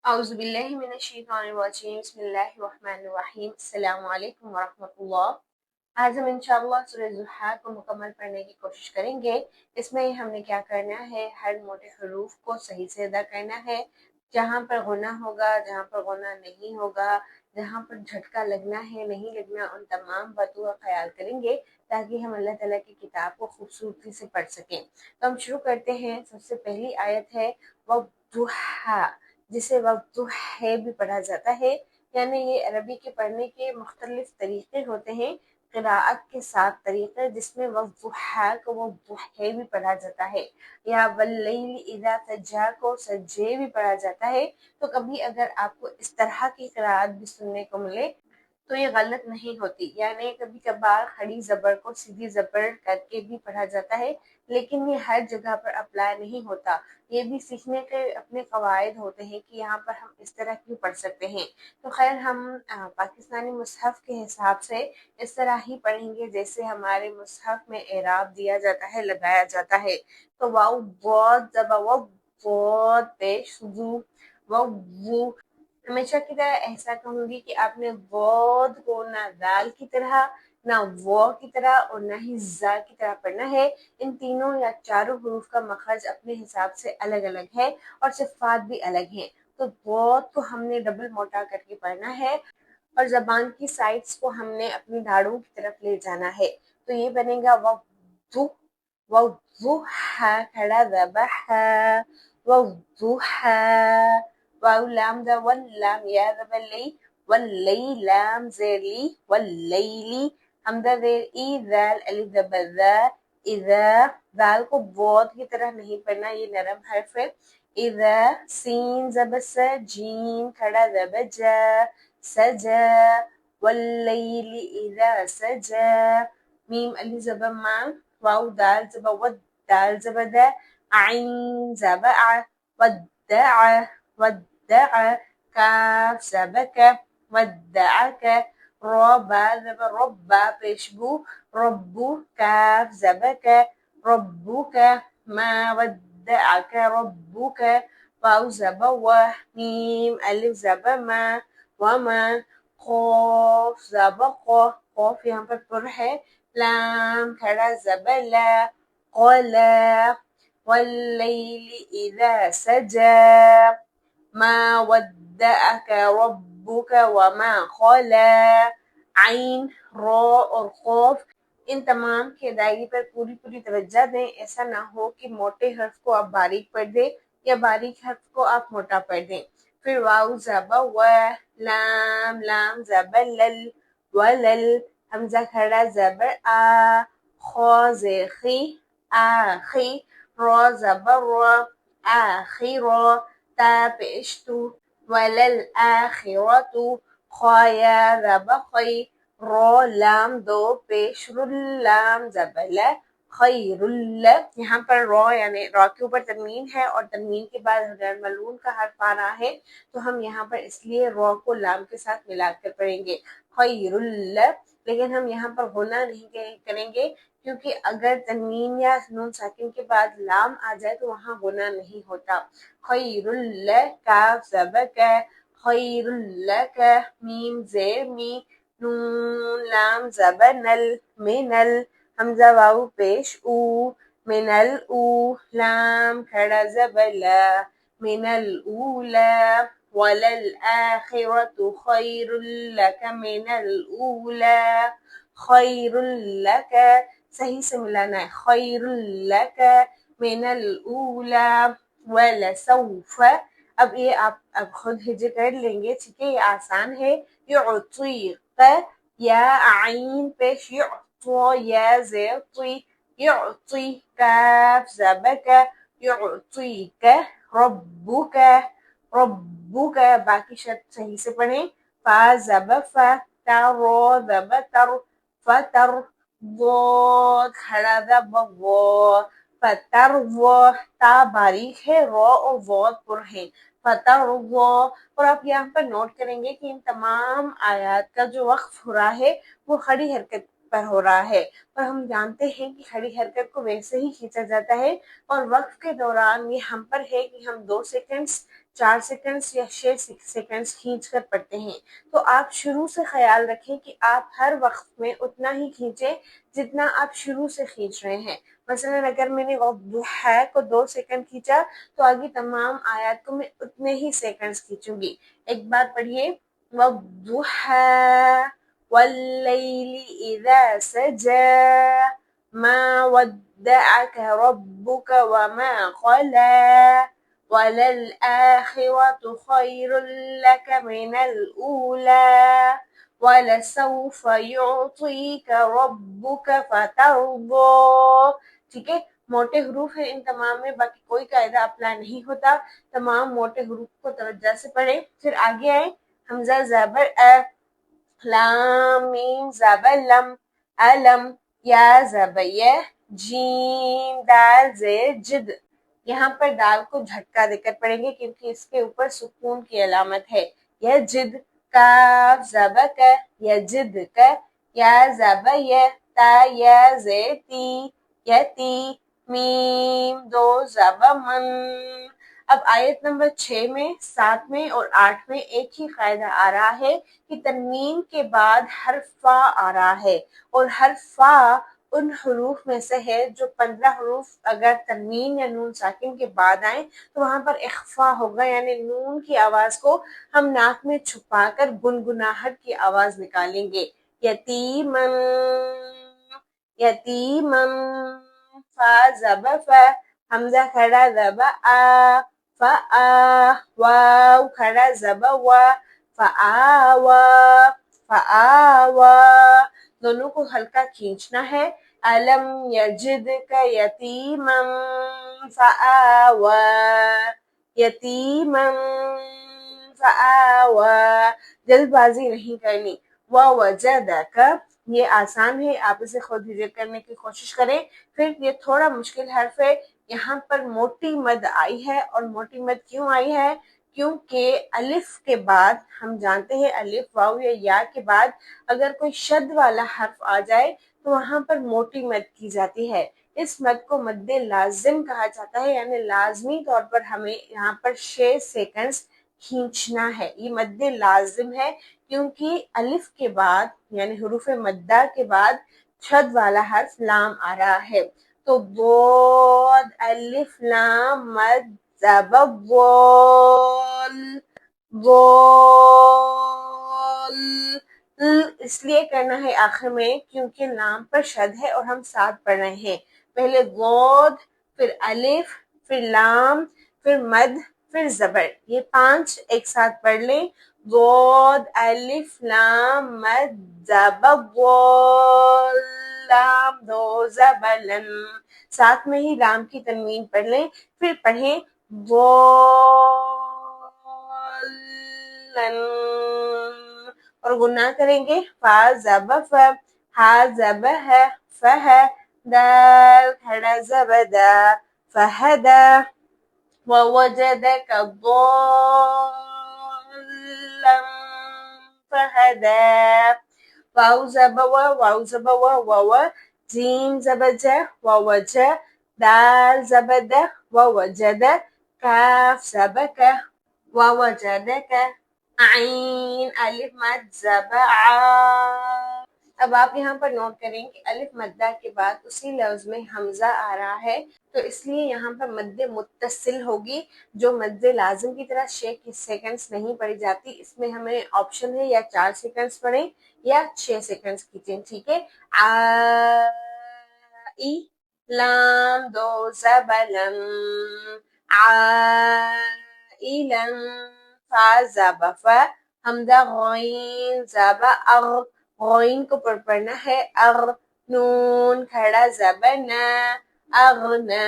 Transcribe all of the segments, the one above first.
اعوذ باللہ من الشیطان الرجیم بسم اللہ الرحمن الرحیم السلام علیکم ورحمۃ اللہ۔ آج ہم انشاءاللہ سورہ ضحیٰ کو مکمل پڑھنے کی کوشش کریں گے۔ اس میں ہم نے کیا کرنا ہے، ہر موٹے حروف کو صحیح سے ادا کرنا ہے، جہاں پر غنہ ہوگا، جہاں پر غنہ نہیں ہوگا، جہاں پر جھٹکا لگنا ہے نہیں لگنا، ان تمام باتوں کا خیال کریں گے تاکہ ہم اللہ تعالیٰ کی کتاب کو خوبصورتی سے پڑھ سکیں۔ تو ہم شروع کرتے ہیں۔ سب سے پہلی آیت ہے وَالضُّحَىٰ، جسے وَالضُّحَىٰ بھی پڑھا جاتا ہے، یعنی یہ عربی کے پڑھنے کے مختلف طریقے ہوتے ہیں، قراءت کے 7 طریقے، جس میں وَالضُّحَىٰ کو وَالضُّحَىٰ بھی پڑھا جاتا ہے، یا وَاللَّيْلِ إِذَا سَجَّىٰ کو سجے بھی پڑھا جاتا ہے۔ تو کبھی اگر آپ کو اس طرح کی قراءت بھی سننے کو ملے تو یہ غلط نہیں ہوتی، یعنی کبھی کبھار کھڑی زبر کو سیدھی زبر کر کے بھی پڑھا جاتا ہے، لیکن یہ ہر جگہ پر اپلائی نہیں ہوتا۔ یہ بھی سیکھنے کے اپنے قواعد ہوتے ہیں کہ یہاں پر ہم اس طرح کیوں پڑھ سکتے ہیں۔ تو خیر ہم پاکستانی مصحف کے حساب سے اس طرح ہی پڑھیں گے جیسے ہمارے مصحف میں اعراب دیا جاتا ہے، لگایا جاتا ہے۔ تو واو بہت زبا وہ بہت پیش وو وہ ہمیشہ کی طرح ایسا کہوں گی کہ آپ نے بود کو نہ دال کی طرح، نہ وہ کی طرح اور نہ ہی زا کی طرح پڑھنا ہے۔ ان تینوں یا چاروں حروف کا مخرج اپنے حساب سے الگ الگ ہے اور صفات بھی الگ ہیں۔ تو بود کو ہم نے ڈبل موٹا کر کے پڑھنا ہے اور زبان کی سائڈز کو ہم نے اپنی دھاڑوں کی طرف لے جانا ہے۔ تو یہ بنے گا وَالضُّحَىٰ کھڑا ذبح وَالضُّحَىٰ، واو لام دا واللام یا ذبلی واللی لام زیر لی واللیلی، حمزہ زیر ای ذال الف زبر ذا، اذا ذال کو بود کی طرح نہیں پڑھنا، یہ نرم حرف ہے۔ اذا سین زبر سا، جیم کھڑا زبر جا سجا، واللیل اذا سجا، میم الف زبر ما، واو دال زبر ود، دال زبر دا، عین زبر ع، ودع ودع، کاف زبر کا، ودعک، را با زبر رب، با پیش بو، ربو، کاف زبر کا، ربک، ما ودعک ربک، واو زبر و، میم الف زبر ما، وما، قاف زبر قا، قاف یہاں پر پر ہے، لام کھڑا زبر لا، قلا، واللیل اذا سجا، ما ودعک ربک وما قلا، عین، را اور خوف، ان تمام کی ادائیگی پر پوری توجہ دیں۔ ایسا نہ ہو کہ موٹے حرف کو آپ باریک پڑھ دیں یا باریک حرف کو آپ موٹا پڑھ دیں۔ پھر واو زبر و، لام لام زبر لل ولل، حمزہ کھڑا زبر آ، خا زیر خی آخی، را زبر را آخر، تا پیش تو، ولل آخرتو، خایا زبر خی، را لام دو پیش رل، لام زبر ل، خیر ال، یہاں پر را یعنی را کے اوپر تنوین ہے اور تنوین کے بعد غیر ملعون کا حرف آ رہا ہے، تو ہم یہاں پر اس لیے را کو لام کے ساتھ ملا کر پڑھیں گے خیر ال، لیکن ہم یہاں پر غنہ نہیں کریں گے کیونکہ اگر تنوین یا نون ساکن کے بعد لام آ جائے تو وہاں غنہ نہیں ہوتا۔ خیر ال، کاف زبر کا، خیر لک، میم زیر می، نون لام زبر نل، منل، حمزہ واو پیش او، منل او، لام کھڑا زبر لا، منل اولا، وللآخرة خیر لک من الاولا، خیر لک، صحیح سے ملانا ہے، خیر لک من الاولا، ولسوف، اب یہ آپ اب خود ہجے کر لیں گے، ٹھیک ہے، یہ آسان ہے۔ یعطیک، یا عین پیش یعطو، یا زیر طی، یعطی، کاف زبر کا، یعطیک، ربک، ربک، باقی شد صحیح سے پڑھیں، فا زبر فا، تا رو زبر تر، فتر، ضاد کھڑا زبر وہ، فتر وہ، تا باریک ہے، رو اور ضاد پر ہیں، فتر وہ، اور آپ یہاں پر نوٹ کریں گے کہ ان تمام آیات کا جو وقف ہو رہا ہے وہ کھڑی حرکت پر ہو رہا ہے، اور ہم جانتے ہیں کہ کھڑی حرکت کو ویسے ہی کھینچا جاتا ہے، اور وقف کے دوران یہ ہم پر ہے کہ ہم 2 سیکنڈز 4 سیکنڈز یا 6 سیکنڈز کھینچ کر پڑھتے ہیں، تو آپ شروع سے خیال رکھیں کہ آپ ہر وقت میں اتنا ہی کھینچیں جتنا آپ شروع سے کھینچ رہے ہیں۔ مثلا اگر میں نے والضحیٰ کو 2 سیکنڈ کھینچا تو آگے تمام آیات کو میں اتنے ہی سیکنڈز کھینچوں گی۔ ایک بار پڑھیے، والضحیٰ واللیل اذا سجى ما ودعك ربك وما قلى وللآخرة خير لك من الأولى وَلَسَوْفَ يُعْطِيكَ رَبُّكَ فَتَرْضَىٰ۔ ٹھیک ہے، موٹے حروف ہیں ان تمام میں، باقی کوئی قاعدہ اپلائی نہیں ہوتا، تمام موٹے حروف کو توجہ سے پڑھیں۔ پھر آگے آئیں، حمزہ زبر ا، لام میم زبر لم، علم، یا زبر یہ، جیم دال زیر جد۔ یہاں پر دال کو جھٹکا دے کر پڑھیں گے کیونکہ اس کے اوپر سکون کی علامت ہے۔ یہ جد، کاف زبر کا، یجد کا، یا زبر یہ، تا یا زیر تی، یتی، میم دو زبر من۔ اب آیت نمبر 6 میں، 7 میں اور 8 میں ایک ہی قاعدہ آ رہا ہے کہ تنوین کے بعد حرف فا آ رہا ہے، اور حرف فا ان حروف میں سے ہے جو 15 حروف اگر تنوین یا نون ساکن کے بعد آئیں تو وہاں پر اخفا ہوگا، یعنی نون کی آواز کو ہم ناک میں چھپا کر گنگناہٹ کی آواز نکالیں گے۔ یتیمن، یتیمن، فا زبر فا، حمزہ کھڑا زبر آ، فآ، واو کھڑا زبر وا، فآوا، فآوا، دونوں کو ہلکا کھینچنا ہے۔ علم یجدک یتیما فآوا، یتیما فآوا، جلد بازی نہیں کرنی۔ ووجدک، یہ آسان ہے، آپ اسے خود ہجر کرنے کی کوشش کریں۔ پھر یہ تھوڑا مشکل حرف ہے، یہاں پر موٹی مد آئی ہے، اور موٹی مد کیوں آئی ہے؟ کیونکہ الف کے بعد ہم جانتے ہیں الف واو یا یا کے بعد اگر کوئی شد والا حرف آ جائے تو وہاں پر موٹی مد کی جاتی ہے۔ اس مد کو مد لازم کہا جاتا ہے، یعنی لازمی طور پر ہمیں یہاں پر 6 سیکنڈز کھینچنا ہے۔ یہ مد لازم ہے کیونکہ الف کے بعد یعنی حروف مدہ کے بعد شد والا حرف لام آ رہا ہے۔ تو بود الف لام مد زبر وال، وال، اس لیے کرنا ہے آخر میں کیونکہ لام پر شد ہے اور ہم ساتھ پڑھ رہے ہیں۔ پہلے ضاد، پھر الف، پھر لام، پھر مد، پھر زبر، یہ 5 ایک ساتھ پڑھ لیں۔ ضاد الف لام مد زبر ضال، لام دو زبر لن، ساتھ میں ہی لام کی تنوین پڑھ لیں۔ پھر پڑھیں ضالن، اور گناہ کریں گے فا زبر فا، ہا زبر ہے، فہ، دال کھڑا زبر دا، فہدا، ووجدک ضالا فہدا، واو زبر وا، واو زبر وا، واو، جیم زبر جا، ووجہ، دال زبر دا، ووجد، کاف زبر کا، ووجدک، عین الف مد زبر عا۔ اب آپ یہاں پر نوٹ کریں کہ الف مدہ کے بعد اسی لفظ میں حمزہ آ رہا ہے، تو اس لیے یہاں پر مد متصل ہوگی جو مد لازم کی طرح 6 سیکنڈز نہیں پڑھی جاتی۔ اس میں ہمیں آپشن ہے یا 4 سیکنڈز پڑھیں یا 6 سیکنڈز کھینچیں، ٹھیک ہے۔ آئی، لام دو زبر لم، عائلن، فا زبر فا، حمزہ غین زبر اغ، غین کو پڑھنا ہے اغ، نون کھڑا زبر نا، اغنا،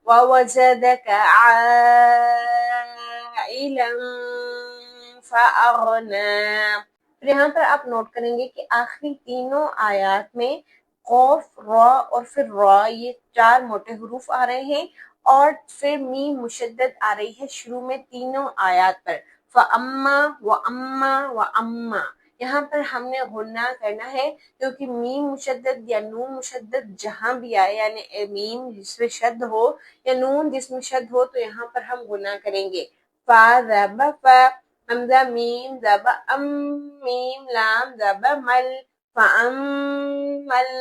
ووجدک عائلا فاغنا۔ پھر یہاں پر آپ نوٹ کریں گے کہ آخری تینوں آیات میں قوف، را اور پھر را، یہ 4 موٹے حروف آ رہے ہیں، اور پھر میم مشدد آ رہی ہے شروع میں تینوں آیات پر، فَأَمَّا وَأَمَّا وَأَمَّا۔ یہاں پر ہم نے غنہ کرنا ہے کیونکہ میم مشدد یا نون مشدد جہاں بھی آئے، یعنی میم جس میں شد ہو یا نون جس میں شد ہو، تو یہاں پر ہم غنہ کریں گے۔ فا زب فا حمزہ میم زب میم لام زب مل فَأَمَّل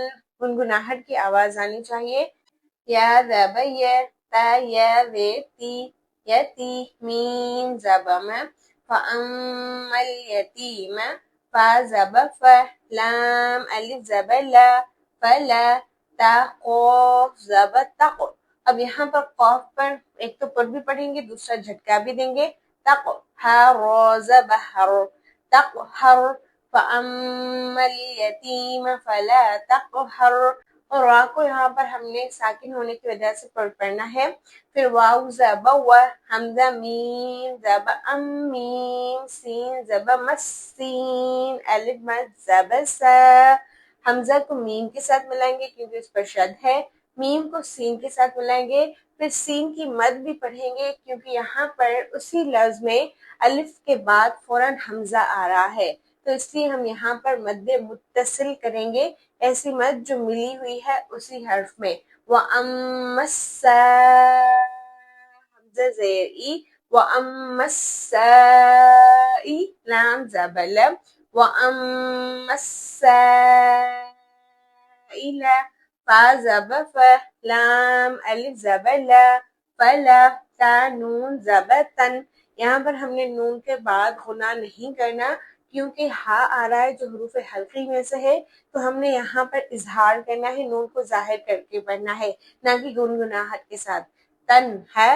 گنگناہٹ کی آواز آنی چاہیے یا زب یا تا یا زے تی یتی میم زب میں فَأَمَّ الْيَتِيمَ فا زب فا لام الف زب لا فلا تا قوف زب تق اب یہاں پر قوف پر ایک تو پر بھی پڑھیں گے دوسرا جھٹکا بھی دیں گے تق ہر زب ہر تق ہر فَأَمَّا الْيَتِيمَ فَلَا تَقْهَرْ اور را کو یہاں پر ہم نے ساکن ہونے کی وجہ سے پڑھنا ہے پھر واو زب و حمزہ میم زب ام میم سین زب مسین الف مد زب سا حمزہ کو میم کے ساتھ ملائیں گے کیونکہ اس پر شد ہے میم کو سین کے ساتھ ملائیں گے پھر سین کی مد بھی پڑھیں گے کیونکہ یہاں پر اسی لفظ میں الف کے بعد فوراً حمزہ آ رہا ہے تو اس لیے ہم یہاں پر مد متصل کریں گے ایسی مد جو ملی ہوئی ہے اسی حرف میں وَأَمَّا حمزہ زیر ای وَأَمَّا السَّائِ لام زبر وَأَمَّا السَّائِلَ فا زبر فا لام الف زبر لا فلا تا نون زبر تن یہاں پر ہم نے نون کے بعد غنہ نہیں کرنا کیونکہ ہا آ رہا ہے جو حروف حلقی میں سے ہے تو ہم نے یہاں پر اظہار کرنا ہے نون کو ظاہر کر کے پڑھنا ہے نہ کہ گنگناہٹ کے ساتھ تن ہے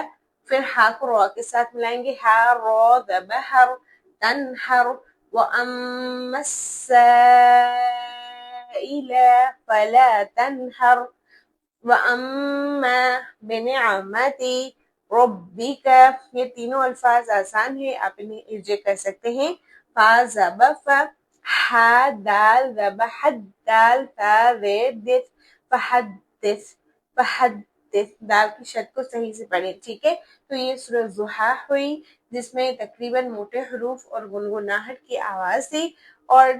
پھر ہا کو رو کے ساتھ ملائیں گے ہا رو ذبحر تنہر وَأَمَّا السَّائِلَ فَلَا تَنْهَرْ وَأَمَّا بِنِعْمَتِ رَبِّكَ یہ تینوں الفاظ آسان ہیں آپ انہیں ارجے کر سکتے ہیں فا زب فا ہا دال زب حد دال تا زیر دس فحدث فحدث دال کی شد کو صحیح سے پڑھیں ٹھیک ہے تو یہ سورہ ضحیٰ ہوئی جس میں تقریباً موٹے حروف اور گنگناہٹ کی آواز تھی اور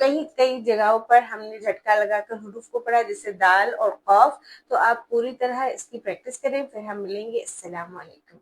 کئی جگہوں پر ہم نے جھٹکا لگا کر حروف کو پڑھا جیسے دال اور قاف تو آپ پوری طرح اس کی پریکٹس کریں پھر ہم ملیں گے السلام علیکم